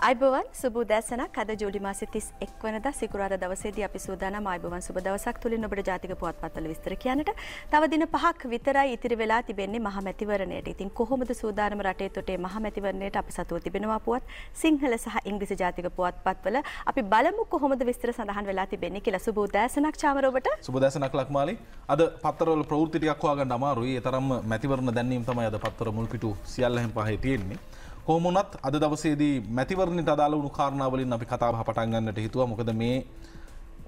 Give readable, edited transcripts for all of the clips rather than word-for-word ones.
අයිබෝවන් සුබ උදෑසනක් අද ජූලි මාසේ 31 වෙනිදා සිකුරාදා දවසේදී අපි සූදානම් අයිබෝවන් සුබ දවසක් තුලින් ඔබට ජාතික පුවත්පත්වල විස්තර කියන්නට. තව දින 5ක් විතරයි ඉතිරි වෙලා තිබෙන්නේ මහමැතිවරණයට. ඉතින් කොහොමද සූදානම රටේ තොටේ මහමැතිවරණයට අපි සතුව තිබෙනවා පුවත් සිංහල සහ ඉංග්‍රීසි ජාතික පුවත්පත්වල අපි බලමු කොහොමද විස්තර සඳහන් වෙලා තිබෙන්නේ කියලා. සුබ උදෑසනක් චාමර ඔබට. සුබ උදෑසනක් ලක්මාලි. අද පත්තරවල ප්‍රවෘත්ති ටිකක් හොයාගන්න අමාරුයි. ඒ තරම් මැතිවරණ දැන්වීම තමයි අද පත්තර මුල් පිටු සියල්ලෙන් පහේ තියෙන්නේ. කොහොම වුණත් අද දවසේදී මැතිවරණයට අදාළ වුණු කාරණා වලින් අපි කතාබහ පටන් ගන්නට හිතුවා. මොකද මේ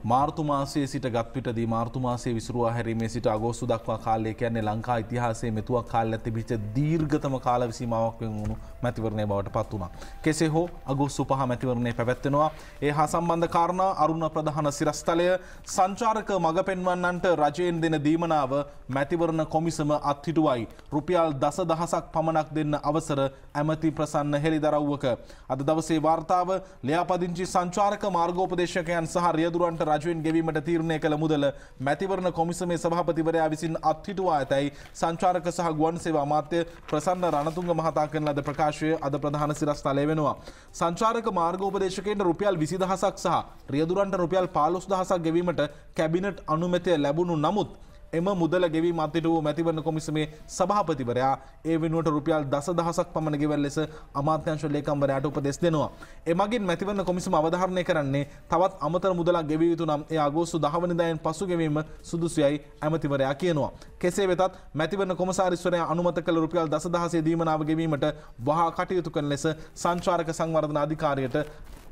මාර්තු මාසයේ සිට ගත් පිටදී මාර්තු මාසයේ විසුරුවා හැරීමේ සිට අගෝස්තු දක්වා කාලය කියන්නේ ලංකා ඉතිහාසයේ මෙතුවක් කාලයක් තිබිච්ච දීර්ඝතම කාල සීමාවක් වුණු මැතිවරණය බවට පත් වුණා. කෙසේ හෝ අගෝස්තු 5 මැතිවරණය පැවැත්වෙනවා. ඒ හා සම්බන්ධ කාරණා අරුණ ප්‍රධාන සිරස්තලය සංචාරක මඟ පෙන්වන්නන්ට රජයෙන් දෙන දීමනාව මැතිවරණ කොමිසම අත්හිටුවයි. රුපියල් දසදහසක් පමණක් දෙන්න අවසර ඇමති ප්‍රසන්න හෙළිදරව්වක. අද දවසේ වාර්තාව ලියාපදිංචි සංචාරක මාර්ගෝපදේශකයන් සහ රියදුරන්ට රජයෙන් ගෙවීමට තීරණය කළ මුදල මැතිවරණ කොමිසමේ සභාපතිවරයා විසින් අත්හිටුවා ඇතැයි සංචාරක සහ ගුවන් සේවා අමාත්‍ය ප්‍රසන්න රණතුංග මහතා කරන ලද ප්‍රකාශය අද ප්‍රධාන සිරස්තලය වෙනවා. සංචාරක මාර්ගෝපදේශකයන්ට රුපියල් 20000ක් සහ රියදුරන්ට රුපියල් 15000ක් ගෙවීමට කැබිනට් අනුමැතිය ලැබුණු නමුත් එම මුදල ගෙවීම අත්හිටුවූ මැතිවරණ කොමිසමේ සභාපතිවරයා ඒ වෙනුවට රුපියල් දසදහසක් පමණ ගෙවන ලෙස අමාත්‍යාංශ ලේකම්වරයාට උපදෙස් දෙනවා. එමගින් මැතිවරණ කොමිසම අවධාරණය කරන්නේ තවත් අමතර මුදලක් ගෙවිය යුතු නම් ඒ අගෝස්තු 10 වෙනිදායෙන් පසු ගෙවීම සුදුසුයයි ඇමතිවරයා කියනවා. කෙසේ වෙතත් මැතිවරණ කොමසාරිස්වරයා අනුමත කළ රුපියල් දසදහසේ දීමනාව ගෙවීමට වහා කටයුතු කරන ලෙස සංචාරක සංවර්ධන අධිකාරියට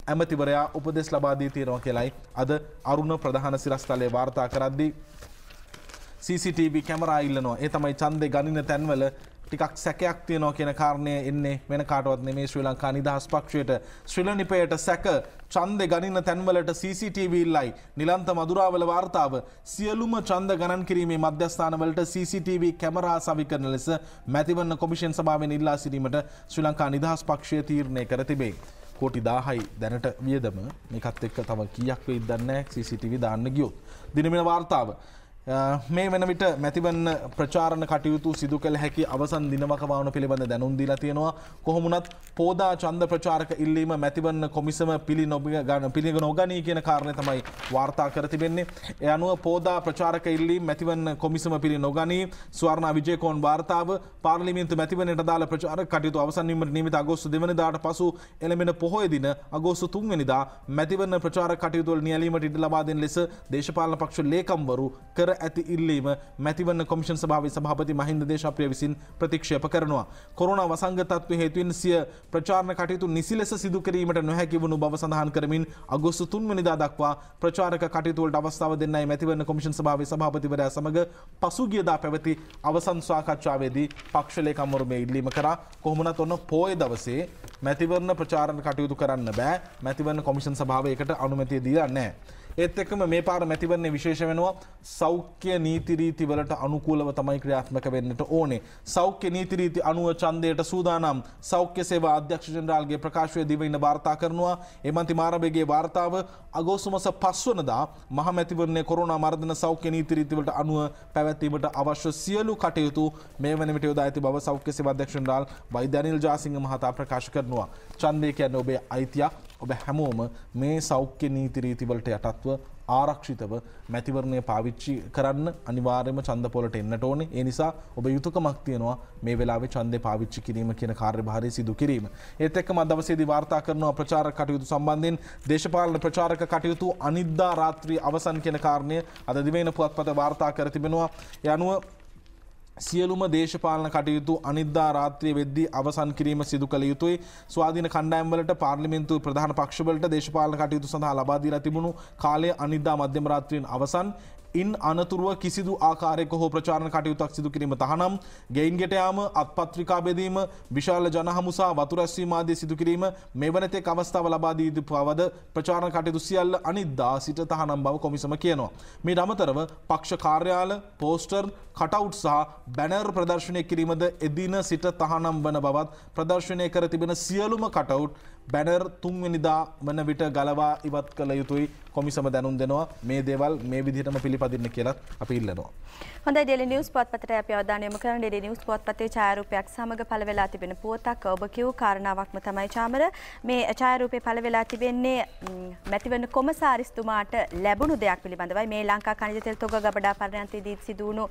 ඇමතිවරයා උපදෙස් ලබා දී තියෙනවා කියලයි අද අරුණ ප්‍රධාන සිරස්තලයේ වාර්තා කරද්දී CCTV කැමරා ඉල්ලනවා. ඒ තමයි ඡන්දේ ගණින තැන්වල ටිකක් සැකයක් තියෙනවා කියන කාරණය එන්නේ වෙන කාටවත් නෙමෙයි ශ්‍රී ලංකා නිදහස් පක්ෂයට. ශ්‍රී නිපයට සැක ඡන්දේ ගණින තැන්වලට CCTV ඉල්ලයි. නිලන්ත මදුරාවල වාර්තාව සියලුම ඡන්ද ගණන් කිරීමේ මධ්‍යස්ථානවලට CCTV කැමරා සවි කරන ලෙස මැතිවරණ කොමිෂන් සභාවෙන් ඉල්ලා සිටීමට ශ්‍රී ලංකා නිදහස් පක්ෂය තීරණය කර තිබේ. කෝටි 1000යි දැනට වියදම. මේකත් එක්ක තව කීයක් වෙයිද දන්නේ නැහැ CCTV දාන්න ගියොත්. දිනමින වාර්තාව මේ වෙන විට මැතිවරණ ප්‍රචාරණ කටයුතු සිදු කළ හැකි අවසන් දිනවක වාහන පිළිබඳ දැනුම් දීලා තියෙනවා. කොහොම වුණත් පෝදා ඡන්ද ප්‍රචාරක ඉල්ලීම මැතිවරණ කොමිසම පිළිගනී කියන කාරණය තමයි වාර්තා කර තිබෙන්නේ. ඒ අනුව පෝදා ප්‍රචාරක ඉල්ලීම මැතිවරණ කොමිසම පිළිනොගනී. ස්වර්ණා විජේකෝන් වාර්තාව පාර්ලිමේන්තු මැතිවරණයට දාලා ප්‍රචාරක කටයුතු අවසන් වීමට නියමිත අගෝස්තු 2 වෙනිදාට පසු එළඹෙන පොහොය දින අගෝස්තු 3 වෙනිදා මැතිවරණ ප්‍රචාරක කටයුතු වල නියැලීමට ඉඩ ලබා දෙන ලෙස දේශපාලන පක්ෂ ලේකම්වරු කර ඇති ඉල්ලීම මැතිවරණ කොමිෂන් සභාවේ සභාපති මහින්ද දේශප්‍රිය විසින් ප්‍රතික්ෂේප කරනවා. කොරෝනා වසංගතත්වයේ හේතුවෙන් සිය ප්‍රචාරණ කටයුතු නිසි ලෙස සිදු කිරීමට නොහැකි වුණු බව සඳහන් කරමින් අගෝස්තු 3 වෙනිදා දක්වා ප්‍රචාරක කටයුතු වලට අවස්ථාව දෙන්නයි මැතිවරණ කොමිෂන් සභාවේ සභාපතිවරයා සමග පසුගියදා පැවති අවසන් සාකච්ඡාවේදී පක්ෂ ලේකම්වරු මේ ඉල්ලීම කරා. කොහොමනත් ඔන්න පොය දවසේ මැතිවරණ ප්‍රචාරණ කටයුතු කරන්න බෑ. මැතිවරණ කොමිෂන් සභාව ඒකට අනුමැතිය දීලා නැහැ. ඒත් එක්කම මේ පාර මැතිවරණය විශේෂ වෙනවා. සෞඛ්‍ය නීති රීති වලට අනුකූලව තමයි ක්‍රියාත්මක වෙන්නට ඕනේ. සෞඛ්‍ය නීති රීති අනුව ඡන්දයට සූදානම් සෞඛ්‍ය සේවා අධ්‍යක්ෂ ජෙනරාල්ගේ ප්‍රකාශය දිවයින වාර්තා කරනවා. එමන්ති මාරබේගේ වාර්තාව අගෝස්තු මාස 5 වෙනිදා මහ මැතිවරණයේ කොරෝනා මර්ධන සෞඛ්‍ය නීති රීති වලට අනුව පැවැත්වීමට අවශ්‍ය සියලු කටයුතු මේ වන විට යොදා ඇති බව සෞඛ්‍ය සේවා අධ්‍යක්ෂ ජෙනරාල් වෛද්‍ය අනිල් ජාසිංහ මහතා ප්‍රකාශ කරනවා. ඡන්දය කියන්නේ ඔබේ අයිතියක්. ඔබ හැමෝම මේ සෞඛ්‍ය නීති රීති වලට යටත්ව ආරක්ෂිතව මැතිවරණය පාවිච්චි කරන්න අනිවාර්යයෙන්ම ඡන්ද පොලට එන්නට ඕනේ. ඒ නිසා ඔබ යුතුයකමක් තියෙනවා මේ වෙලාවේ ඡන්දේ පාවිච්චි කිරීම කියන කාර්යභාරය සිදු කිරීම. ඒත් එක්කම අද දවසේදී වාර්තා කරනවා ප්‍රචාරක කටයුතු සම්බන්ධයෙන් දේශපාලන ප්‍රචාරක කටයුතු අනිද්දා රාත්‍රී අවසන් කියන කාරණය අද දිවයින පුවත්පත වාර්තා කර තිබෙනවා. ඒ අනුව සියලුම දේශපාලන කටයුතු අනිද්දා රාත්‍රිය වෙද්දී අවසන් කිරීම සිදු කළ යුතුයි. ස්වාධීන කණ්ඩායම් වලට පාර්ලිමේන්තු ප්‍රධාන පක්ෂ වලට දේශපාලන කටයුතු සඳහා ලබා දීලා තිබුණු කාලය අනිද්දා මධ්‍යම රාත්‍රියෙන් අවසන්. ඉන් අනතුරුව කිසිදු ආකාරයක හෝ ප්‍රචාරණ කටයුත්තක් සිදු කිරීම තහනම්. ගෙයින් ගෙට යාම, අත්පත්‍රිකා බෙදීම, විශාල ජනහමු සහ වතු රැස්වීම ආදී සිදු කිරීම මේ වනතෙක් අවස්ථාව ලබා දී පවද ප්‍රචාරණ කටයුතු සියල්ල අනිද්දා සිට තහනම් බව කොමිසම කියනවා. මීට අමතරව පක්ෂ කාර්යාල, පෝස්ටර්, කටවුට් සහ බැනර් ප්‍රදර්ශනය කිරීමද එදින සිට තහනම් වන බවත් ප්‍රදර්ශනය කර තිබෙන සියලුම කටවුට් බැනර් 3 වෙනිදා වන විට ගලවා ඉවත් කළ යුතුයි කොමිසම දැනුම් දෙනවා මේ දේවල් මේ විදිහටම පිළිපදින්න කියලා අපි ඉල්ලනවා. හොඳයි ඩේලි නිවුස් පුවත්පතට අපි අවධානය යොමු කරන ඩේලි නිවුස් පුවත්පතේ ඡායාරූපයක් සමග පළ වෙලා තිබෙන පුවතක් ඔබ කියූ කාරණාවක්ම තමයි චාමර මේ ඡායාරූපේ පළ වෙලා තිබෙන්නේ මැතිවරණ කොමසාරිස්තුමාට ලැබුණු දෙයක් පිළිබඳවයි මේ ලංකා khනිජ තෙල් තොග ගබඩා පර්යන්තයේදී සිදු වුණු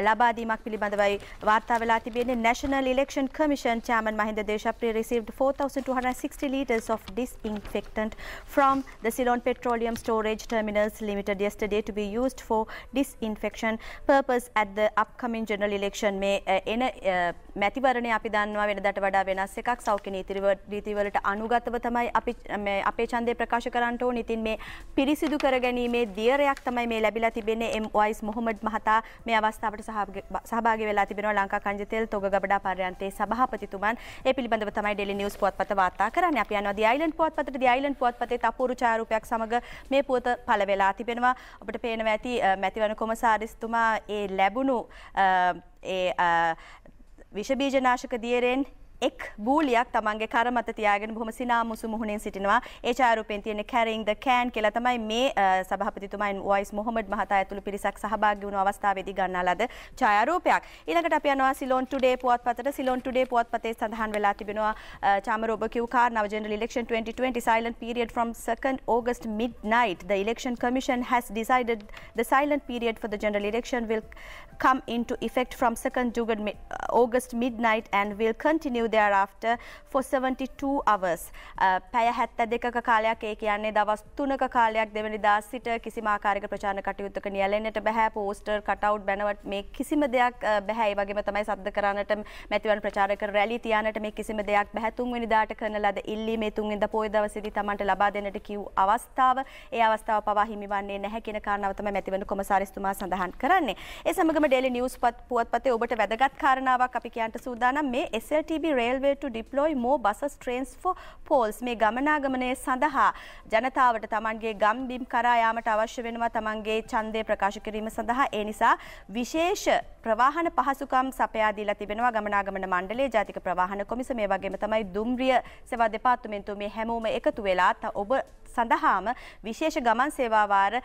ලබා දීමක් පිළිබඳවයි වාර්තා වෙලා තිබෙන්නේ. National Election Commission Chairman Mahinda Deshapriya received 4,260 liters of disinfectant from the Ceylon Petroleum Storage Terminals Limited yesterday to be used for disinfection purpose at the upcoming general election. මේ එන මැතිවරණය අපි දන්නවා වෙනදාට වඩා වෙනස් එකක් සෞඛ්‍ය නීති වලට අනුගතව තමයි අපි අපේ ඡන්දය ප්‍රකාශ කරන්න ඕනේ. ඉතින් මේ පිරිසිදු කරගැනීමේ දියරයක් තමයි මේ ලැබිලා තිබෙන්නේ. M.Y.S. මොහොමඩ් මහතා මේ අවස්ථාවට සහභාගී වෙලා තිබෙනවා ලංකා khනිජ තෙල් තොග ගබඩා පර්යන්තයේ සභාපතිතුමන්. ඒ පිළිබඳව තමයි ඩේලි නිවුස් පුවත්පත වාර්තා කරන්නේ. අපි යනවා දී අයිලන්ඩ් පුවත්පතට. දී අයිලන්ඩ් පුවත්පතේ තපුරු ඡායාරූපයක් සමග මේ පුවත පළ වෙලා තිබෙනවා. ඔබට පේනවා ඇති මැතිවරණ කොමසාරිස්තුමා ඒ ලැබුණු විෂ බීජනාශක දියරෙන් එක් බූලියක් තමන්ගේ කර මත තියාගෙන බොහොම සිනාමුසු මුහුණෙන් සිටිනවා. ඒ ඡායාරූපෙන් තියෙන carrying the can කියලා තමයි මේ සභාපතිතුමා M.Y.S. මොහොමඩ් මහතා ඇතුළු පිරිසක් සහභාගී වුණු අවස්ථාවේදී ගන්නා ලද ඡායාරූපයක්. ඊළඟට අපි යනවා Ceylon Today පුවත්පතට. Ceylon Today පුවත්පතේ සඳහන් වෙලා තිබෙනවා චාමර ඔබ කියූ කාරණාව general election 2020 silent period from 2nd August midnight. The election commission has decided the silent period for the general election will come into effect from 2nd August midnight and will continue thereafter for 72 hours. පැය 72ක කාලයක් ඒ කියන්නේ දවස් 3ක කාලයක් දෙවනිදා සිට කිසිම ආකාරයක ප්‍රචාරණ කටයුත්තක නියැලෙන්නට බෑ. Poster cutout banner මේ කිසිම දෙයක් බෑ. ඒ වගේම තමයි සද්ද කරන්නට මැතිවරණ ප්‍රචාරක රැලි තියානට මේ කිසිම දෙයක් බෑ. 3 වෙනිදාට කරන ලද ඉල්ලීමේ 3 වෙනිදා පොය දවසේදී Tamanට ලබා දෙන්නට කිව් අවස්ථාව ඒ අවස්ථාව පවා හිමිවන්නේ නැහැ කියන කාරණාව තමයි මැතිවරණ කොමසාරිස්තුමා සඳහන් කරන්නේ. ඒ සමගම ඩේලි නිවුස් පුවත්පතේ ඔබට වැදගත් කාරණාවක් අපි කියන්න සූදානම් මේ SLTB railway to deploy more buses trains for polls. මේ ගමනාගමනය සඳහා ජනතාවට තමන්ගේ ගම්බිම් කරා යාමට අවශ්‍ය වෙනවා තමන්ගේ ඡන්දය ප්‍රකාශ කිරීම සඳහා. ඒ නිසා විශේෂ ප්‍රවාහන පහසුකම් සපයා දීලා තිබෙනවා ගමනාගමන මණ්ඩලය, ජාතික ප්‍රවාහන කොමිසම, මේ වගේම තමයි දුම්රිය සේවා දෙපාර්තමේන්තුව මේ හැමෝම එකතු වෙලා ඔබ සඳහාම විශේෂ ගමන් සේවා වාර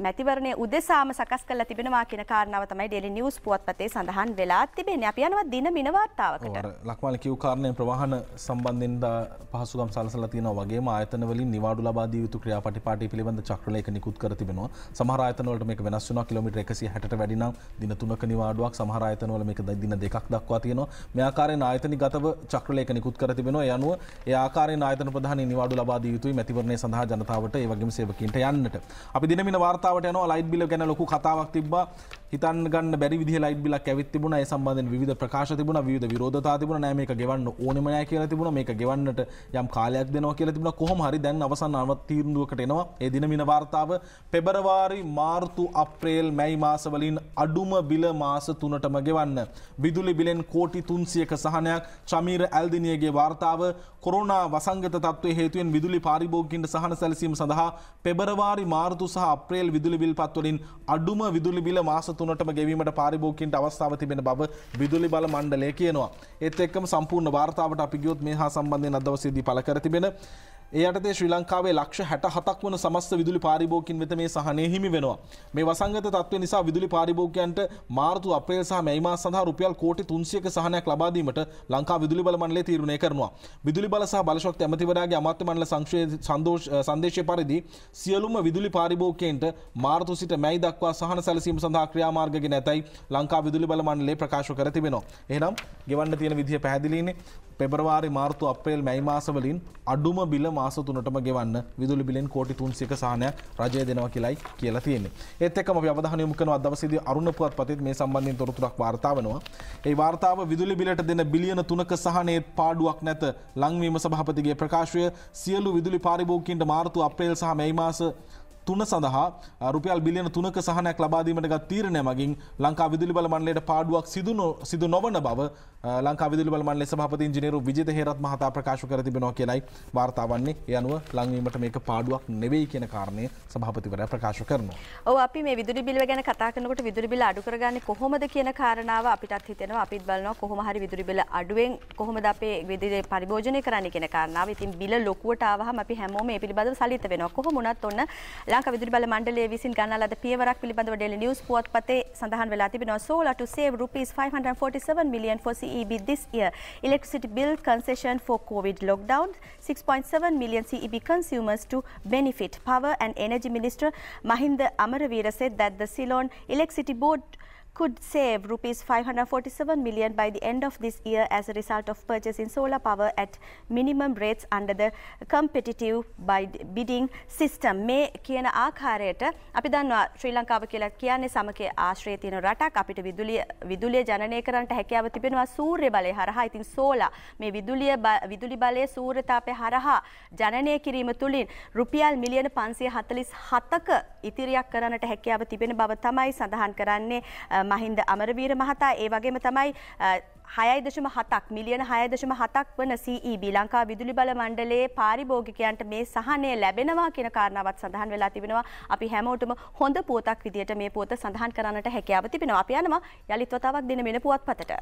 මැතිවරණයේ උදෙසාම සකස් කරලා තිබෙනවා කියන කාරණාව තමයි ඩේලි නිවුස් පුවත්පතේ සඳහන් වෙලා තිබෙන්නේ. අපි යනවා දින මින වාර්තාවකට. ලක්මාල කියු කාරණේ ප්‍රවාහන සම්බන්ධයෙන් පහසුකම් සලසලා තියෙනවා වගේම ආයතන වලින් නිවාඩු ලබා දිය යුතු ක්‍රියාපටිපාටි පිළිබඳ චක්‍රලේඛ නිකුත් කර තිබෙනවා. සමහර ආයතන වලට මේක වෙනස් වෙනවා. කිලෝමීටර් 160ට වැඩි නම් දින 3ක නිවාඩුවක්, සමහර ආයතන වල මේක දින 2ක් දක්වා තියෙනවා. මේ ආකාරයෙන් ආයතනිකව චක්‍රලේඛ නිකුත් කර තිබෙනවා. ඒ අනුව ඒ ආකාරයෙන් ආයතන ප්‍රධානී නිවාඩු ලබා දිය යුතුයි මැතිවරණය සඳහා ජනතාවට ඒ වගේම සේවකීන්ට යන්නට. අපි දින මින වාර්තාවට යනවා. ලයිට් බිල ගැන ලොකු කතාවක් තිබ්බා. හිතන්න ගන්න බැරි විදිහේ ලයිට් බිලක් ඇවිත් තිබුණා. ඒ සම්බන්ධයෙන් විවිධ ප්‍රකාශ තිබුණා, විවිධ විරෝධතා තිබුණා. නෑ මේක ගෙවන්න ඕනෙම නෑ කියලා තිබුණා. මේක ගෙවන්නට යම් කාලයක් දෙනවා කියලා තිබුණා. කොහොම හරි දැන් අවසන් තීන්දුවකට එනවා. ඒ දින මින වාර්තාව පෙබරවාරි, මාර්තු, අප්‍රේල්, මැයි මාස වලින් අඩුම බිල මාස 3ටම ගෙවන්න. විදුලි බිලෙන් කෝටි 300ක සහනයක්. චමීර ඇල්දිනියගේ වාර්තාව කොරෝනා වසංගත තත්ත්වයේ හේතුවෙන් විදුලි පාරිභෝගිකයින්ට සහන සැලසීම සඳහා පෙබරවාරි, මාර්තු සහ අප්‍රේල් විදුලි බිල් පත් වලින් අඩුම විදුලි බිල මාස 3ටම ගෙවීමට පාරිභෝගිකයින්ට අවස්ථාව තිබෙන බව විදුලි බල මණ්ඩලය කියනවා. ඒත් එක්කම සම්පූර්ණ වාර්තාවට අපි ගියොත් මේ හා සම්බන්ධයෙන් අද දවසේදී පළ කර තිබෙන ඒ යටතේ ශ්‍රී ලංකාවේ ලක්ෂ 67ක් වන සමස්ත විදුලි පාරිභෝගිකයින් වෙත මේ සහනය හිමි වෙනවා. මේ වසංගත තත්ත්වය නිසා විදුලි පාරිභෝගිකයන්ට මාර්තු, අප්‍රේල් සහ මැයි මාස සඳහා රුපියල් කෝටි 300ක සහනයක් ලබා දීමට ලංකා විදුලි බල මණ්ඩලය තීරණය කරනවා. විදුලි බල සහ බලශක්ති ඇමතිවරයාගේ අමාත්‍ය මණ්ඩල සංදේශය පරිදි සියලුම විදුලි පාරිභෝගිකයන්ට මාර්තු සිට මැයි දක්වා සහන සැලසීම සඳහා ක්‍රියාමාර්ග ගෙන ඇතැයි ලංකා විදුලි බල මණ්ඩලය ප්‍රකාශ කර තිබෙනවා. එහෙනම් ගෙවන්න තියෙන විදිය පැහැදිලිනේ. පෙබරවාරි, මාර්තු, අප්‍රේල්, මැයි මාස වලින් අඩුම බිල මාස 3ටම ගෙවන්න විදුලි බිලෙන් කෝටි 300ක සහනයක් රජය දෙනවා කියලායි කියලා තියෙන්නේ. ඒත් එක්කම අපි අවධානය යොමු කරනවා දවසේදී අරුණ පුවත්පතේ මේ සම්බන්ධයෙන් තොරතුරක් වාර්තා වෙනවා. ඒ වාර්තාව විදුලි බිලට දෙන බිලියන 3ක සහනයේ පාඩුවක් නැත. ලංවීම සභාපතිගේ ප්‍රකාශය සියලු විදුලි පාරිභෝගිකයින්ට මාර්තු, අප්‍රේල් සහ මැයි මාස 3 සඳහා රුපියල් බිලියන 3ක සහනයක් ලබා දීමට ගත් තීරණය මගින් ලංකා විදුලි බල මණ්ඩලයට පාඩුවක් සිදු නොවන බව ලංකා විදුලි බල මණ්ඩලයේ සභාපති ඉංජිනේරු විජිත හේරත් මහතා ප්‍රකාශ කර තිබෙනවා කියලයි වාර්තා වන්නේ. ඒ අනුව ලංවීමට මේක පාඩුවක් නෙවෙයි කියන කාරණය සභාපතිවරයා ප්‍රකාශ කරනවා. ඔව් අපි මේ විදුලි බිල ගැන කතා කරනකොට විදුලි බිල අඩු කරගන්නේ කොහොමද කියන කාරණාව අපිටත් හිතෙනවා. අපිත් බලනවා කොහොම හරි විදුලි බිල අඩුවෙන් කොහොමද අපේ විදුලිය පරිභෝජනය කරන්නේ කියන කාරණාව. ඉතින් බිල ලොකුවට ආවහම අපි හැමෝම මේ පිළිබඳව සලිත වෙනවා. කොහොම වුණත් ඔන්න ලංකා විදුලි බල මණ්ඩලය විසින් ගන්නා ලද පියවරක් පිළිබඳව Daily News පුවත්පතේ සඳහන් වෙලා තිබෙනවා. Solar to save rupees 547 million for CEB this year. Electricity bill concession for COVID lockdown. 6.7 million CEB consumers to benefit. Power and Energy Minister Mahinda Amaraveera said that the Ceylon Electricity Board could save rupees 547 million by the end of this year as a result of purchasing solar power at minimum rates under the competitive bidding system. මේ කියන ආකාරයට අපි දන්නවා ශ්‍රී ලංකාව කියලා කියන්නේ සමකේ ආශ්‍රයේ තියෙන රටක්. අපිට විදුලිය ජනනය කරන්නට හැකියාව තිබෙනවා සූර්ය බලය හරහා. ඉතින් සෝලා මේ විදුලි බලය සූර්ය තාපය හරහා ජනනය කිරීම තුලින් රුපියල් මිලියන 547ක ඉතිරියක් කරන්නට හැකියාව තිබෙන බව තමයි සඳහන් කරන්නේ මහින්ද අමරවීර මහතා. ඒ වගේම තමයි 6.7ක් මිලියන 6.7ක් වන CEB ලංකා විදුලි බල මණ්ඩලයේ පාරිභෝගිකයන්ට මේ සහනය ලැබෙනවා කියන කාරණාවත් සඳහන් වෙලා තිබෙනවා. අපි හැමෝටම හොඳ පුවතක් විදියට මේ පුවත සඳහන් කරන්නට හැකියාව තිබෙනවා. අපි යනවා යලිත් වතාවක් දින වෙන පුවත්පතට.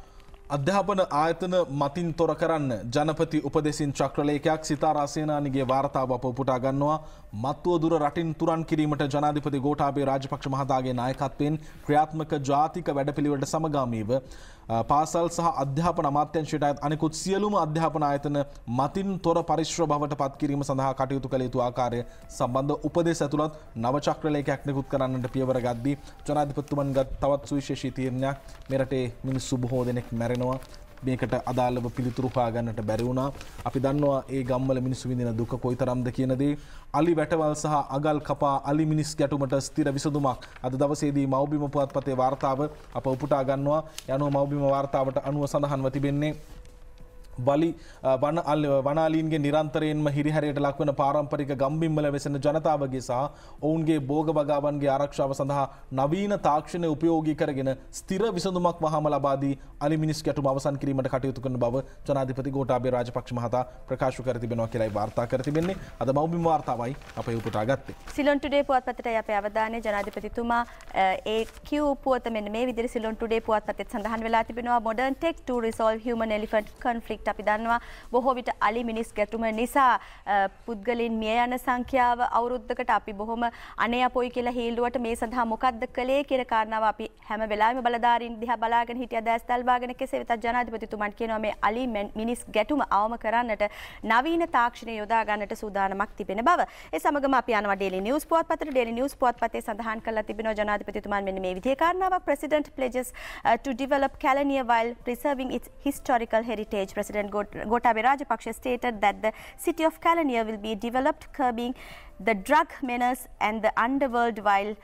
අධ්‍යාපන ආයතන මතින් තොර කරන්න ජනපති උපදෙසින් චක්‍රලේඛයක් සිතාරා සේනානිගේ වාර්තාව අප උපුටා ගන්නවා. මත්තුව දුර රටින් තුරන් කිරීමට ජනාධිපති ගෝඨාභය රාජපක්ෂ මහතාගේ නායකත්වයෙන් ක්‍රියාත්මක ජාතික වැඩපිළිවෙලට සමගාමීව පාසල් සහ අධ්‍යාපන අමාත්‍යාංශයට අයත් අනිකුත් සියලුම අධ්‍යාපන ආයතන මතින් තොර පරිශ්‍ර බවට පත් කිරීම සඳහා කටයුතු කළ යුතු ආකාරය සම්බන්ධ උපදෙස් ඇතුළත් නව චක්‍රලේඛයක් නිකුත් කරන්නට පියවර ගද්දී ජනාධිපතිතුමන්ගත් තවත් සුවිශේෂී තීරණයක් මේ රටේ මිනිස්සු බොහෝ දෙනෙක් මැරෙනවා. මේකට අදාළව පිළිතුරු හොයාගන්නට බැරි වුණා. අපි දන්නවා ඒ ගම්වල මිනිස්සු විඳින දුක කොයිතරම්ද කියන දේ. අලි වැටවල් සහ අගල් කපා අලි මිනිස් ගැටුමට ස්ථිර විසඳුමක් අද දවසේදී මව්බිම පුවත්පතේ වාර්තාව අප උපුටා ගන්නවා. යනුව මව්බිම වාර්තාවට අනුව සඳහන්ව තිබෙන්නේ වනාලීන්ගේ නිරන්තරයෙන්ම හිරිහැරයට ලක්වන පාරම්පරික ගම්බිම්වල වෙසෙන ජනතාවගේ සහ ඔවුන්ගේ භෝග වගාවන්ගේ ආරක්ෂාව සඳහා නවීන තාක්ෂණය උපයෝගී කරගෙන ස්ථිර විසඳුමක් වහාම ලබා දී අලි මිනිස් ගැටුම අවසන් කිරීමට කටයුතු කරන බව ජනාධිපති ගෝඨාභය රාජපක්ෂ මහතා ප්‍රකාශ කර තිබෙනවා කියලායි වාර්තා කර තිබෙන්නේ. අද මව්බිම වාර්තාවයි අපේ උපුටා ගත්තේ. සිලොන් ටුඩේ පුවත්පතට අපේ අවධානය ජනාධිපතිතුමා ඒ කියූ පුවත මෙන්න මේ විදිහට සිලොන් ටුඩේ පුවත්පතේ සඳහන් වෙලා තිබෙනවා. modern tech to resolve human elephant conflict. අපි දන්නවා බොහෝ විට අලි මිනිස් ගැටුම නිසා පුද්ගලයන් මිය යන සංඛ්‍යාව අවුරුද්දකට අපි බොහොම අනේ අපොයි කියලා හේල්ලුවට මේ සඳහා මොකද්ද කළේ කියන කාරණාව අපි හැම වෙලාවෙම බලධාරීන් දිහා බලාගෙන හිටියා. දැස් තල්වාගෙන කෙසේ වෙතත් ජනාධිපතිතුමන් කියනවා මේ අලි මිනිස් ගැටුම අවම කරන්නට නවීන තාක්ෂණය යොදා ගන්නට සූදානමක් තිබෙන බව. ඒ සමගම අපි යනවා Daily News පුවත්පතට. Daily News පුවත්පතේ සඳහන් කරලා තිබෙනවා ජනාධිපතිතුමන් මෙන්න මේ විදිහේ කාරණාවක්. President pledges to develop Kelaniya while preserving its historical heritage. President Gotabaya Rajapaksa stated that the city of Kelaniya will be developed, curbing the drug menace and the underworld while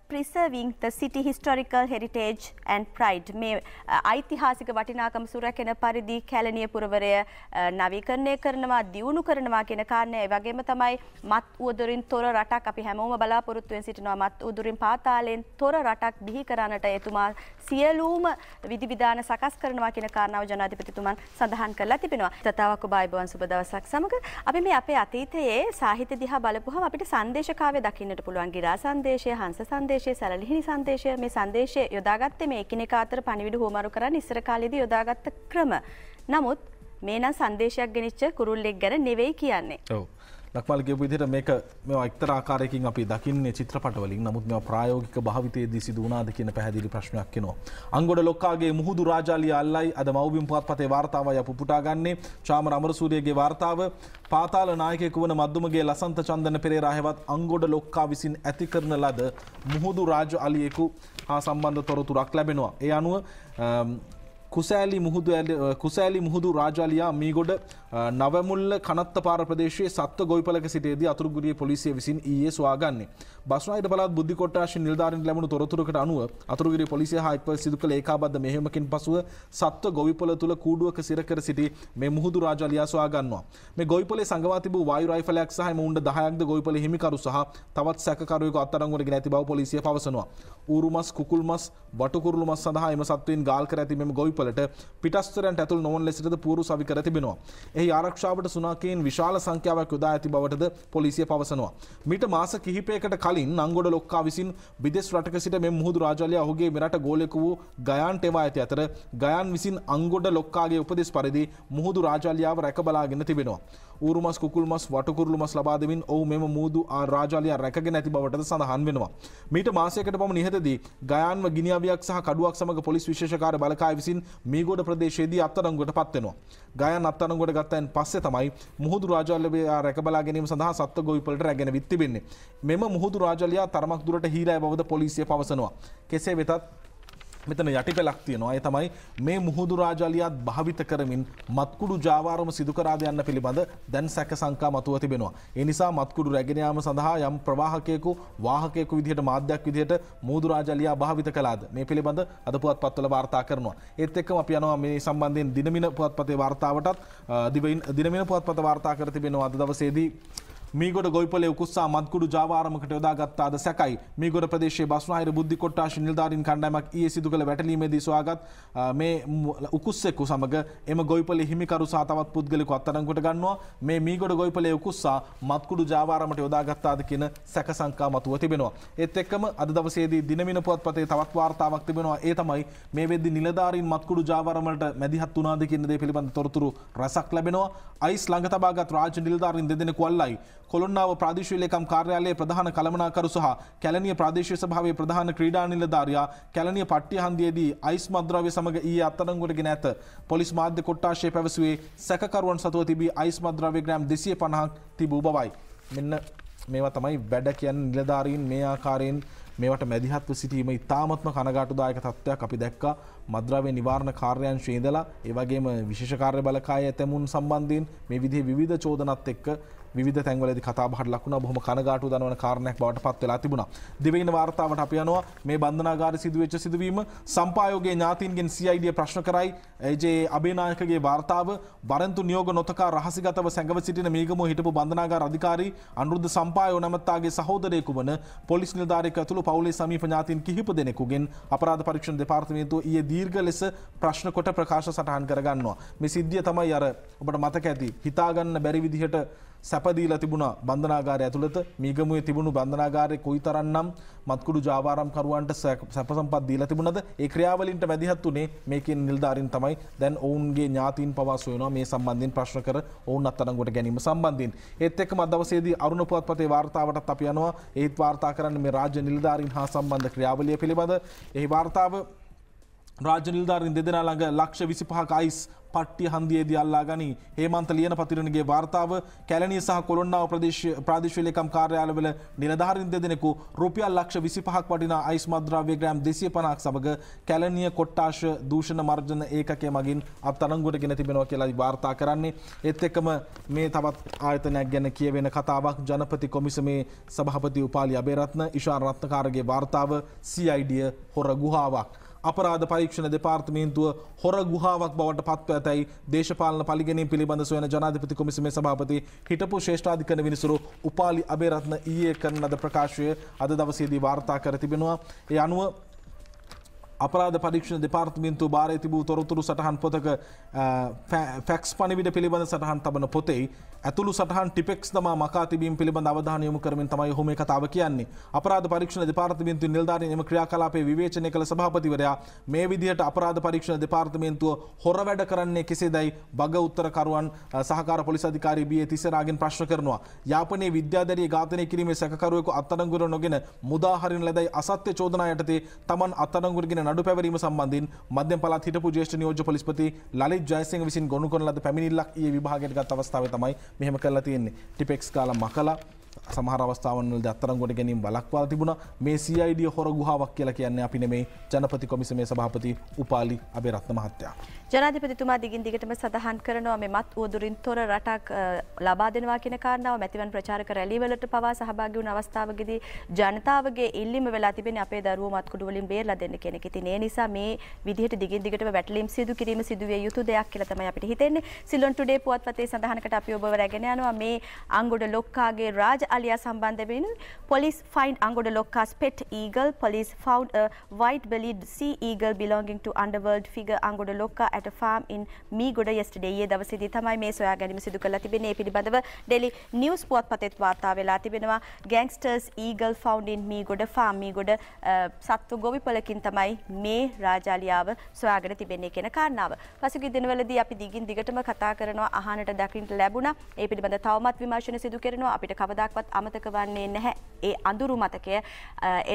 preserving the city historical heritage and pride. මේ ඓතිහාසික වටිනාකම සුරැකෙන පරිදි කැලණිය පුරවරය නවීකරණය කරනවා, දියුණු කරනවා කියන කාරණය. ඒ වගේම තමයි මත් උවදුරින් තොර රටක් අපි හැමෝම බලාපොරොත්තුෙන් සිටිනවා. මත් උවදුරින් පාතාලයෙන් තොර රටක් බිහි කරන්නට එතුමා සියලුම විධිවිධාන සකස් කරනවා කියන කාරණාව ජනාධිපතිතුමන් සඳහන් කරලා තිබෙනවා. තතාවක් ඔබ ආයුබෝවන් සුබ දවසක් සමග අපි මේ අපේ අතීතයේ සාහිත්‍ය දිහා බලපුවහම අපිට සංදේශ කාව්‍ය දකින්නට පුළුවන්. ගිරා සංදේශය, හංස සංදේශය, සැලලිහිණි සංදේශය, මේ සංදේශය යොදාගත්තේ මේ එකිනෙකා අතර පණිවිඩ හුවමාරු කරන්න ඉස්සර කාලේදී යොදාගත්ත ක්‍රම. නමුත් මේ නම් සංදේශයක් ගෙනිච්ච කුරුල්ලෙක් ගැන නෙවෙයි කියන්නේ. ඔව්. ලක්මාල් කියපු විදිහට මේවා එක්තරා ආකාරයකින් අපි දකින්නේ චිත්‍රපටවලින්. නමුත් මේවා ප්‍රායෝගික භාවිතයේදී සිදු වුණාද කියන පැහැදිලි ප්‍රශ්නයක් එනවා. අංගොඩ ලොක්කාගේ මුහුදු රාජාලිය අල්ලයි අද මව්බිම් පුවත්පතේ වාර්තාවයි අප උපුටා ගන්නේ. චාමර අමරසූරියගේ වාර්තාව පාතාල නායකයෙකු වන මද්දුමගේ ලසන්ත චන්දන පෙරේරා හැවත් අංගොඩ ලොක්කා විසින් ඇති කරන ලද මුහුදු රාජාලියෙකු හා සම්බන්ධ තොරතුරක් ලැබෙනවා. ඒ අනුව කුසෑලි මුහුදු රාජාලියා මීගොඩ නවමුල්ල කනත්තපාර ප්‍රදේශයේ සත්ව ගොවිපලක සිටේදී අතුරුගිරිය පොලිසිය විසින් ඊයේ සොයාගන්නේ. බස්නාහිර පළාත් බුද්ධි කොට්ටාශ නිලධාරීන් ලැබුණු තොරතුරකට අනුව අතුරුගිරිය පොලිසිය හා එක්ව සිදු කළ ඒකාබද්ධ මෙහෙයුමකින් පසුව සත්ව ගොවිපල තුල කූඩුවක සිර කර සිටි මේ මුහුදු රාජාලියා සොයාගන්නවා. මේ ගොවිපලේ සංගවා තිබූ වායු රයිෆලයක් සහ එම උණ්ඩ 10ක්ද ගොවිපලේ හිමිකරු සහ තවත් සැකකරුවෙකු අත්අඩංගුවට ගෙන ඇති බව පොලිසිය පවසනවා. ඌරු මස්, කුකුල් මස්, වටුකුරුළු මස් සඳහා එම සත්වයින් ගාල් කර ඇති මෙම ගොවිපලට පිටස්තරයන්ට ඇතුළු නොවන ලෙසටද පූරු සවි කර තිබෙනවා. එහි ආරක්ෂාවට සුනාකීන් විශාල සංඛ්‍යාවක් යොදා ඇති බවටද පොලිසිය පවසනවා. මීට මාස කිහිපයකට කලින් නංගොඩ ලොක්කා විසින් විදේශ රටක සිට මෙම මුහුදු රාජාලියා ඔහුගේ මෙරට ගෝලයෙකු වූ ගයාන්ට එවා ඇති අතර ගයාන් විසින් අංගොඩ ලොක්කාගේ උපදෙස් පරිදි මුහුදු රාජාලියාව රැක බලාගෙන තිබෙනවා. ඌරු මස්, කුකුල් මස්, වටුකුරුළු මස් ලබා දෙමින් ඔහු මෙම මුහුදු රාජාලියා රැකගෙන ඇති බවටද සඳහන් වෙනවා. මීට මාසයකට පමණ ඉහතදී ගයාන්ව ගිනි අවියක් සහ කඩුවක් සමග පොලිස් විශේෂකාර්ය බලකාය විසින් මීගොඩ ප්‍රදේශයේදී අත්අඩංගුවට පත් වෙනවා. ගයාන් අත්අඩංගුවට ගත්තයින් පස්සේ තමයි මුහුදු රාජාලියා රැක බලා ගැනීම සඳහා සත්ව ගොවිපලට රැගෙන විත් තිබෙන්නේ. මෙම මුහුදු රාජාලියා තරමක් දුරට හීරෑ බවද පොලිසිය පවසනවා. කෙසේ වෙතත් මෙතන යටිපෙලක් තියෙනවා. ඒ තමයි මේ මුහුදු රාජාලියාත් භාවිත කරමින් මත්කුඩු ජාවාරම සිදු කරාද යන්න පිළිබඳ දැන් සැක සංකා මතුව තිබෙනවා. ඒ නිසා මත්කුඩු රැගෙන යාම සඳහා යම් ප්‍රවාහකයෙකු වාහකයෙකු විදිහට මාධ්‍යයක් විදිහට මුහුදු රාජාලියා භාවිත කළාද මේ පිළිබඳ අද පුවත්පත්වල වාර්තා කරනවා. ඒත් එක්කම අපි යනවා මේ සම්බන්ධයෙන් දිනමින පුවත්පතේ වාර්තාවටත් දිනමින පුවත්පත වාර්තා කර තිබෙනවා අද දවසේදී මීගොඩ ගොවිපලේ උකුස්සා මත්කුඩු ජාවාරමකට යොදාගත්තාද සැකයි. මීගොඩ ප්‍රදේශයේ බස්නාහිර බුද්ධි කොට්ටාශ නිලධාරීන් කණ්ඩායමක් ඊයේ සිදු කළ වැටලීමේදී සොයාගත් මේ උකුස්සෙකු සමග එම ගොවිපලේ හිමිකරු සහ තවත් පුද්ගලයෙකු අත්අඩංගුවට ගන්නවා. මේ මීගොඩ ගොවිපලේ උකුස්සා මත්කුඩු ජාවාරමට යොදාගත්තාද කියන සැක සංකා මතුව තිබෙනවා. ඒත් එක්කම අද දවසේදී දිනමින පුවත්පතේ තවත් වාර්තාවක් තිබෙනවා. ඒ තමයි මේ වෙද්දී නිලධාරීන් මත්කුඩු ජාවාරමට මැදිහත් වුණාද කියන දේ පිළිබඳ තොරතුරු රසක් ලැබෙනවා. අයිස් ළඟ තබාගත් රාජ්‍ය නිලධාරීන් දෙදෙනෙකු අල්ලයි. කොළොන්නාව ප්‍රාදේශීය ලේකම් කාර්යාලයේ ප්‍රධාන කළමනාකරු සහ කැලණිය ප්‍රාදේශීය සභාවේ ප්‍රධාන ක්‍රීඩා නිලධාරියා කැලණිය පට්ටිය හන්දියේදී අයිස් මත්ද්‍රව්‍ය සමග ඊයේ අත්අඩංගුවට ගෙන ඇත. පොලිස් මාධ්‍ය කොට්ටාශය පැවසුවේ සැකකරුවන් සතුව තිබී අයිස් මත්ද්‍රව්‍ය ග්‍රෑම් 250ක් තිබූ බවයි. මෙන්න මේවා තමයි වැඩ කියන්නේ. නිලධාරීන් මේ ආකාරයෙන් මේවට මැදිහත්ව සිටීම ඉතාමත්ම කනගාටුදායක තත්ත්වයක් අපි දැක්කා. මද්‍රව්‍ය නිවාරණ කාර්යාංශයේ ඉඳලා ඒ වගේම විශේෂ කාර්ය බලකායේ ඇතමුන් සම්බන්ධයෙන් මේ විදිහේ විවිධ චෝදනත් එක්ක විවිධ තැන්වලදී කතා බහට ලක් වුණා. බොහොම කනගාටු දනවන කාරණයක් බවට පත් වෙලා තිබුණා. දිවයින වාර්තාවට අපි යනවා. මේ බන්ධනාගාරයේ සිදුවෙච්ච සිදුවීම සම්පායෝගයේ ඥාතීන්ගෙන් CID ප්‍රශ්න කරයි. ඒ අබේනායකගේ වාර්තාව වරන්තු නියෝග නොතකා රහසිගතව සැඟව සිටින මීගමුව හිටපු බන්ධනාගාර අධිකාරී අනුරුද්ධ සම්පායෝ නැමැත්තාගේ සහෝදරයෙකු වන පොලිස් නිලධාරියෙකු ඇතුළු පවුලේ සමීප ඥාතීන් කිහිප දෙනෙකුගෙන් අපරාධ පරීක්ෂණ දෙපාර්තමේන්තුව ඊයේ දීර්ඝ ලෙස ප්‍රශ්න කොට ප්‍රකාශ සටහන් කරගන්නවා. මේ සිද්ධිය තමයි අර ඔබට මතක ඇති හිතාගන්න බැරි විදිහට සැපදීලා තිබුණා බන්ධනාගාරය ඇතුළත. මීගමුවේ තිබුණු බන්ධනාගාරයේ කොයිතරම්නම් මත්කුඩු ජාවාරම් කරුවන්ට සැප සම්පත් දීලා තිබුණද ඒ ක්‍රියාවලින්ට මැදිහත් උනේ මේකෙන් නිලධාරීන් තමයි. දැන් ඔවුන්ගේ ඥාතීන් පවා සොයනවා මේ සම්බන්ධයෙන් ප්‍රශ්න කර ඔවුන් අත්අඩංගුවට ගැනීම සම්බන්ධයෙන්. ඒත් එක්කම අද දවසේදී අරුණ පුවත්පතේ වාර්තාවටත් අපි යනවා. ඒත් වාර්තා කරන්නේ මේ රාජ්‍ය නිලධාරීන් හා සම්බන්ධ ක්‍රියාවලිය පිළිබඳ. එහි වාර්තාව රාජ්‍ය නිලධාරීන් දෙදෙනා ළඟ ලක්ෂ 25ක අයිස් පට්ටිය හන්දියේදී අල්ලා ගනී. හේමන්ත ලියනපතිරණගේ වාර්තාව කැලණිය සහ කොළොන්නාව ප්‍රාදේශීය ලේකම් කාර්යාලවල නිලධාරීන් දෙදෙනෙකු රුපියල් ලක්ෂ 25ක් වටිනා අයිස් මත්ද්‍රව්‍ය ග්‍රෑම් 250ක් සමග කැලණිය කොට්ටාශ දූෂණ මර්ජන ඒකකය මගින් අත්අඩංගුවට ගෙන තිබෙනවා කියලා වාර්තා කරන්නේ. ඒත් එක්කම මේ තවත් ආයතනයක් ගැන කියවෙන කතාවක් ජනපති කොමිසමේ සභාපති උපාලි අබේරත්න ඉෂාන් රත්නකාරගේ වාර්තාව CID හොර ගුහාවක්. අපරාධ පරීක්ෂණ දෙපාර්තමේන්තුව හොර ගුහාවක් බවට පත්ව ඇතැයි දේශපාලන පරිගැනීම් පිළිබඳ සොයන ජනාධිපති කොමිසමේ සභාපති හිටපු ශ්‍රේෂ්ඨාධිකරණ විනිසුරු උපාලි අබේරත්න ඊයේ කරන ලද ප්‍රකාශය අද දවසේදී වාර්තා කර තිබෙනවා. ඒ අනුව අපරාධ පරීක්ෂණ දෙපාර්තමේන්තුව බාරේ තිබූ තොරතුරු සටහන් පොතක ෆැක්ස් පණිවිඩ පිළිබඳ සටහන් තබන පොතේ ඇතුළු සටහන් ටිපෙක්ස් තමා මකා තිබීම පිළිබඳ අවධානය යොමු කරමින් තමයි ඔහු මේ කතාව කියන්නේ. අපරාධ පරීක්ෂණ දෙපාර්තමේන්තුවේ නිලධාරීන් එම ක්‍රියාකලාපයේ විවේචනය කළ සභාපතිවරයා මේ විදිහට අපරාධ පරීක්ෂණ දෙපාර්තමේන්තුව හොර වැඩ කරන්නේ කෙසේදයි බග උත්තරකරුවන් සහකාර පොලිස් අධිකාරී බී.ඒ. තිස්සරාගෙන් ප්‍රශ්න කරනවා. යාපනයේ විද්‍යාධාරිය ඝාතනය කිරීමේ සැකකරුවෙකු අත්අඩංගුවට නොගෙන මුදා හරින ලැබයි අසත්‍ය චෝදනා යටතේ තමන් අත්අඩංගුවට ගෙන නඩු පැවරීම සම්බන්ධයෙන් මධ්‍යම පළාත් හිටපු ජ්‍යෙෂ්ඨ නියෝජ්‍ය පොලිස්පති ලලිත් ජයසිංහ විසින් ගොනු කරන ලද පැමිණිල්ලක් ඊයේ විභාගයට ගත් අවස්ථාවේ තමයි මෙහෙම කරලා තියෙන්නේ. ටිපෙක්ස් කාලා මකලා සමහර අවස්ථාවන් වලදී අත්අඩංගුවට ගැනීම බලක්වා තිබුණා. මේ CID හොර ගුහාවක් කියලා කියන්නේ අපි නෙමේ ජනපති කොමිසමේ සභාපති උපාලි අබේරත්න මහත්තයා. ජනාධිපතිතුමා දිගින් දිගටම සඳහන් කරනවා මේ මත් උවදුරින් තොර රටක් ලබා දෙනවා කියන කාරණාව මැතිවන් ප්‍රචාරක රැලි වලට පවා සහභාගී වුණ අවස්ථාවකදී ජනතාවගේ ඉල්ලීම වෙලා තිබෙන අපේ දරුවෝ මත්කුඩු වලින් බේරලා දෙන්න කියන එක. ඉතින් ඒ නිසා මේ විදිහට දිගින් දිගටම වැටලීම් සිදු කිරීම සිදුවිය යුතු දෙයක් කියලා තමයි අපිට හිතෙන්නේ. සිලොන් ටුඩේ පුවත්පතේ සඳහනකට අපි ඔබව රැගෙන යනවා මේ අංගොඩ ලොක්කාගේ රාජ අලියා සම්බන්ධයෙන් police find Angoda Lokka's pet eagle. Police found a white-bellied sea eagle belonging to underworld figure Angoda Lokka at a farm in Meegoda yesterday. ඊයේ දවසේදී තමයි මේ සොයා ගැනීම සිදු කරලා තිබෙන්නේ. ඒ පිළිබඳව Daily News පුවත්පතේත් වාර්තා වෙලා තිබෙනවා. Gangsters eagle found in Meegoda farm. Meegoda සත්තු ගොවිපලකින් තමයි මේ රාජාලියාව සොයාගෙන තිබෙන්නේ කියන කාරණාව. පසුගිය දිනවලදී අපි දිගින් දිගටම කතා කරනවා අහන්නට දකින්නට ලැබුණා. ඒ පිළිබඳව තවමත් විමර්ශන සිදු කරනවා. අපිට කවදාක්වත් අමතක වන්නේ නැහැ ඒ අඳුරු මතකය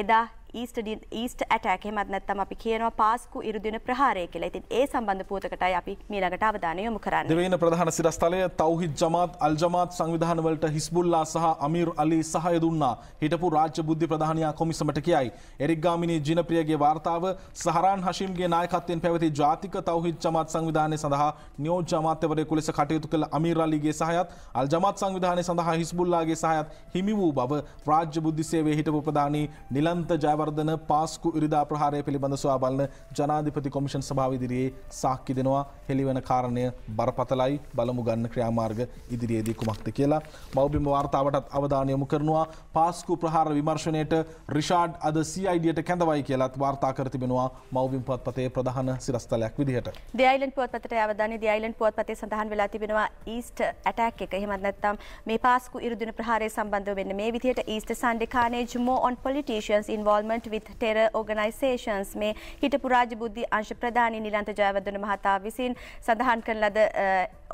එදා ඊස්ට් ඇටැක් එහෙමත් නැත්නම් අපි කියනවා පාස්කු ඉරුදින ප්‍රහාරය කියලා. ඉතින් ඒ සම්බන්ධ පුවතකටයි අපි ඊළඟට අවධානය යොමු කරන්නේ. දෙවෙනි ප්‍රධාන සිරස්තලය තෞහිද් ජමාත් අල් ජමාත් සංවිධාන වලට හිස්බුල්ලා සහ අමීර් අලි සහාය දුන්නා. හිටපු රාජ්‍ය බුද්ධි ප්‍රධානියා කොමිසමට කියයි. එරික් ගාමිණී ජිනප්‍රියගේ වාර්තාව සහරාන් හෂිම්ගේ නායකත්වයෙන් පැවති ජාතික තෞහිද් ජමාත් සංවිධානය සඳහා නියෝජ්‍ය අමාත්‍යවරයෙකු ලෙස කටයුතු කළ අමීර් අලිගේ සහායත් අල් ජමාත් සංවිධානය සඳහා හිස්බුල්ලාගේ සහායත් හිමි වූ බව රාජ්‍ය බුද්ධි සේවයේ හිටපු ප්‍රධානී නිලන්ත ජයවර්ධන පාස්කු ඉරිදා ප්‍රහාරය පිළිබඳ සොයා බලන ජනාධිපති කොමිෂන් සභාව ඉදිරියේ සාක්ෂි දෙනවා. හෙළිවන කාරණය බරපතලයි. බලමු ගන්න ක්‍රියාමාර්ග ඉදිරියේදී කුමක්ද කියලා. මව්බිම වාර්තාවටත් අවධානය යොමු කරනවා. පාස්කු ප්‍රහාර විමර්ශනයේට රිෂාඩ් අද CIDට කැඳවයි කියලාත් වාර්තා කර තිබෙනවා මව්බිම පුවත්පතේ ප්‍රධාන සිරස්තලයක් විදිහට. The Island පුවත්පතට අවධානය The Island පුවත්පතේ සඳහන් වෙලා තිබෙනවා ඊස්ට් ඇටැක් එක. එහෙමත් නැත්නම් මේ පාස්කු ඉරුදින ප්‍රහාරය සම්බන්ධව වෙන්න මේ විදිහට East Sunday carnage more on politicians involvement with terror organizations. මේ හිටපු රාජ්‍ය බුද්ධි අංශ ප්‍රධානී නිලන්ත ජයවර්ධන මහතා විසින් සඳහන් කරන ලද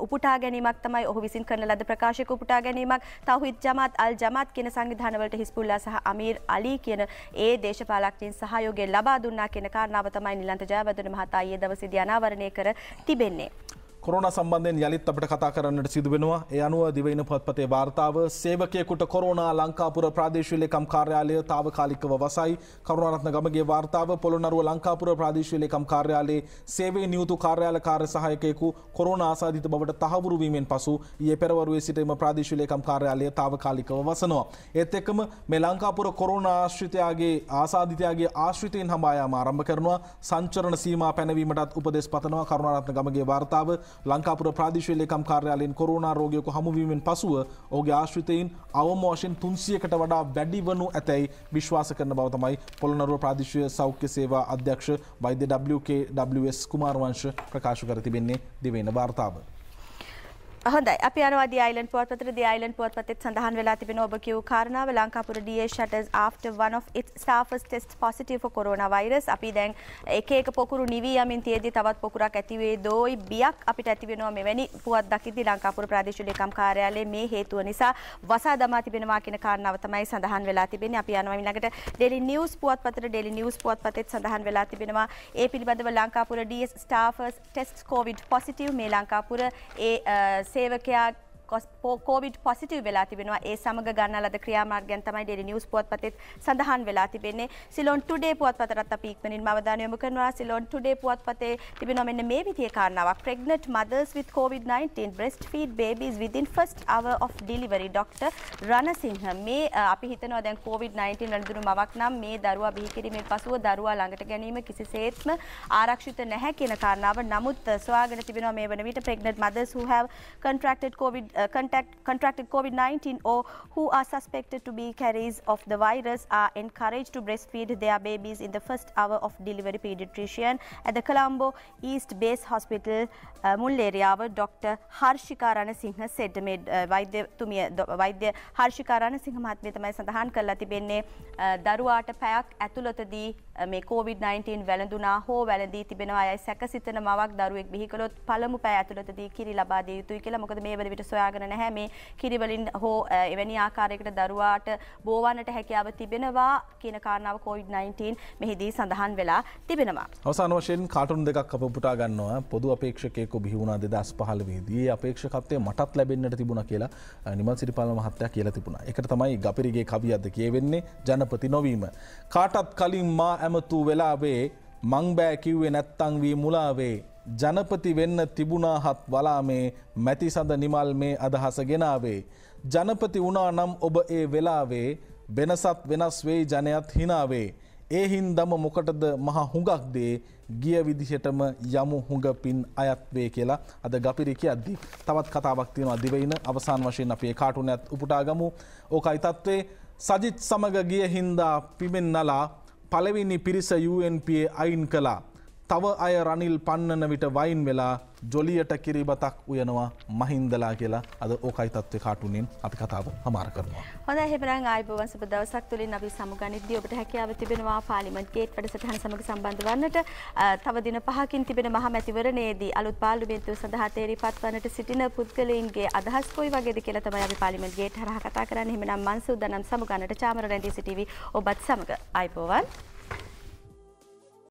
උපුටා ගැනීමක් තමයි ඔහු විසින් කරන ලද ප්‍රකාශයක උපුටා ගැනීමක්. තෞහිද් ජමාත් අල් ජමාත් කියන සංවිධාන වලට හිස්බුල්ලා සහ අමීර් අලි කියන ඒ දේශපාලකයන් සහයෝගය ලබා දුන්නා කියන කාරණාව තමයි නිලන්ත ජයවර්ධන මහතා ඊයේ දවසේදී අනාවරණය කර තිබෙන්නේ. කොරෝනා සම්බන්ධයෙන් යලිත් අපිට කතා කරන්නට සිදු වෙනවා. ඒ අනුව දිවයින පුවත්පතේ වාර්තාව සේවකයෙකුට කොරෝනා ලංකාපුර ප්‍රාදේශීය ලේකම් කාර්යාලය తాවකාලිකව වසයි. කරුණාරත්න ගමගේ වාර්තාව පොළොන්නරුව ලංකාපුර ප්‍රාදේශීය ලේකම් කාර්යාලයේ සේවයේ නියුතු කාර්යාල කාර්ය සහායකයෙකු කොරෝනා ආසාදිත බවට තහවුරු වීමෙන් පසු ඊයේ පෙරවරුවේ සිටම ප්‍රාදේශීය ලේකම් කාර්යාලය తాවකාලිකව වසනවා. ඒත් එක්කම මේ ලංකාපුර කොරෝනා ආශ්‍රිතයාගේ ආසාදිතයාගේ ආශ්‍රිතයින් හඹා යාම ආරම්භ කරනවා. සංචරණ සීමා පැනවීමටත් උපදෙස් පතනවා. කරුණාරත්න ගමගේ වාර්තාව ලංකාපුර ප්‍රාදේශීය ලේකම් කාර්යාලයෙන් කොරෝනා රෝගියෙකු හමුවීමෙන් පසුව ඔහුගේ ආශ්‍රිතයින් අවම වශයෙන් 300කට වඩා වැඩි වනු ඇතැයි විශ්වාස කරන බව තමයි පොළොන්නරුව ප්‍රාදේශීය සෞඛ්‍ය සේවා අධ්‍යක්ෂ වෛද්‍ය WKWS කුමාරවංශ ප්‍රකාශ කර තිබෙන්නේ දිවයින වාර්තාව. හොඳයි අපි යනවා The Island පුවත්පතට. The Island පුවත්පතෙත් සඳහන් වෙලා තිබෙන ඔබ කියූ කාරණාව ලංකාපුර DA shutters after one of its staffers test positive for coronavirus. අපි දැන් එක එක පොකුරු නිවි යමින් තියේදී තවත් පොකුරක් ඇති වේ දෝයි බියක් අපිට ඇති වෙනවා මෙවැනි පුවත් දකිද්දී ලංකාපුර ප්‍රාදේශීය ලේකම් කාර්යාලයේ මේ හේතුව නිසා වසා දමා තිබෙනවා කියන කාරණාව තමයි සඳහන් වෙලා තිබෙන්නේ. අපි යනවා ඊළඟට Daily News පුවත්පතට. Daily News පුවත්පතෙත් සඳහන් වෙලා තිබෙනවා ඒ පිළිබඳව ලංකාපුර DS staffers test COVID positive. මේ ලංකාපුර ඒ සේවකයා COVID positive වෙලා තිබෙනවා. ඒ සමග ගන්නා ලද ක්‍රියාමාර්ගයන් තමයි Daily News පුවත්පතේ සඳහන් වෙලා තිබෙන්නේ. Ceylon Today පුවත්පතට අපි ඉක්මනින්ම අවධානය යොමු කරනවා. Ceylon Today පුවත්පතේ තිබෙනවා මෙන්න මේ විදිහේ කාරණාවක්. Pregnant mothers with COVID-19 breastfeed babies within first hour of delivery. Dr. Ranasinghe මේ අපි හිතනවා දැන් COVID-19 වලදුණු මවක් නම් මේ දරුවා බිහි කිරීමෙන් පසුව දරුවා ළඟට ගැනීම කිසිසේත්ම ආරක්ෂිත නැහැ කියන කාරණාව. නමුත් සොයාගෙන තිබෙනවා මේ වන විට pregnant mothers who have contracted COVID-19 or who are suspected to be carriers of the virus are encouraged to breastfeed their babies in the first hour of delivery. Pediatrician at the Colombo East Base Hospital Mulleriyawa Dr. Harshika Ranasinghe said. මේ වෛද්‍ය හර්ෂිකා රණසිංහ මහත්මිය තමයි සඳහන් කරලා තිබෙන්නේ දරුවාට පැයක් ඇතුළතදී මේ COVID-19 වැළඳුනා හෝ වැළඳී තිබෙනවා අයයි සැකසිතන මවක් දරුවෙක් බිහි කළොත් පළමු පැය ඇතුළතදී කිරි ලබා දිය යුතුයි කියලා. මොකද මේ වන විට සොයා දරාගෙන නැහැ. මේ කිරිවලින් හෝ එවැනි ආකාරයකට දරුවාට බෝවන්නට හැකියාව තිබෙනවා කියන කාරණාව COVID-19 මෙහිදී සඳහන් වෙලා තිබෙනවා. අවසාන වශයෙන් කාටුන් දෙකක් අප උපුටා ගන්නවා. පොදු අපේක්ෂකයෙකු බිහි වුණා 2015 දී. ඒ අපේක්ෂකත්වය මටත් ලැබෙන්නට තිබුණා කියලා නිමල් සිරිපාල මහත්තයා කියලා තිබුණා. ඒකට තමයි ගපිරිගේ කවියක්ද කියවෙන්නේ ජනපති නොවීම. කාටත් කලින් මා ඇමතු වෙලාවේ මං බෑ කිව්වේ නැත්තං වී මුලාවේ ජනපති වෙන්න තිබුණාහත් වලාමේ මැති සඳ නිමල් මේ අදහස ගෙනාවේ. ජනපති වුණා නම් ඔබ ඒ වෙලාවේ වෙනසත් වෙනස් වෙයි ජනයත් හිනාවේ. ඒ හින්දම මොකටද මහ හුඟක් දේ ගිය විදිහටම යමු හුඟ පින් අයත් වේ කියලා අද ගපිරි කියද්දී තවත් කතාවක් තියෙනවා දිවයින. අවසාන වශයෙන් අපි ඒ කාටුනයත් උපුටා ගමු. ඕකයි තත්ත්වේ. සජිත් සමග ගිය හින්දා පිමෙන්නලා පළවෙනි පිරිස UNP අයින් කළා. තව අය රනිල් පන්නන විට වයින් වෙලා ජොලියට කිරිබතක් උයනවා මහින්දලා කියලා අද ඕකයි තත්ත්වේ කාටුනෙන් අපි කතාව හමාර කරනවා. හොඳයි එහෙනම් ආයුබෝවන් සුබ දවසක් තුලින් අපි සමුගනිද්දී ඔබට හැකියාව තිබෙනවා පාර්ලිමේන්තු ගේට් වැඩසටහන සමග සම්බන්ධ වන්නට. තව දින 5කින් තිබෙන මහ මැතිවරණයේදී අලුත් පාර්ලිමේන්තුව සඳහා තේරිපත් වන්නට සිටින පුද්ගලයින්ගේ අදහස් කොයි වගේද කියලා තමයි අපි පාර්ලිමේන්තු ගේට් හරහා කතා කරන්නේ. එහෙනම් මන් සූදානම් සමුගන්නට චාමර රැඳී සිටිවි ඔබත් සමග ආයුබෝවන්.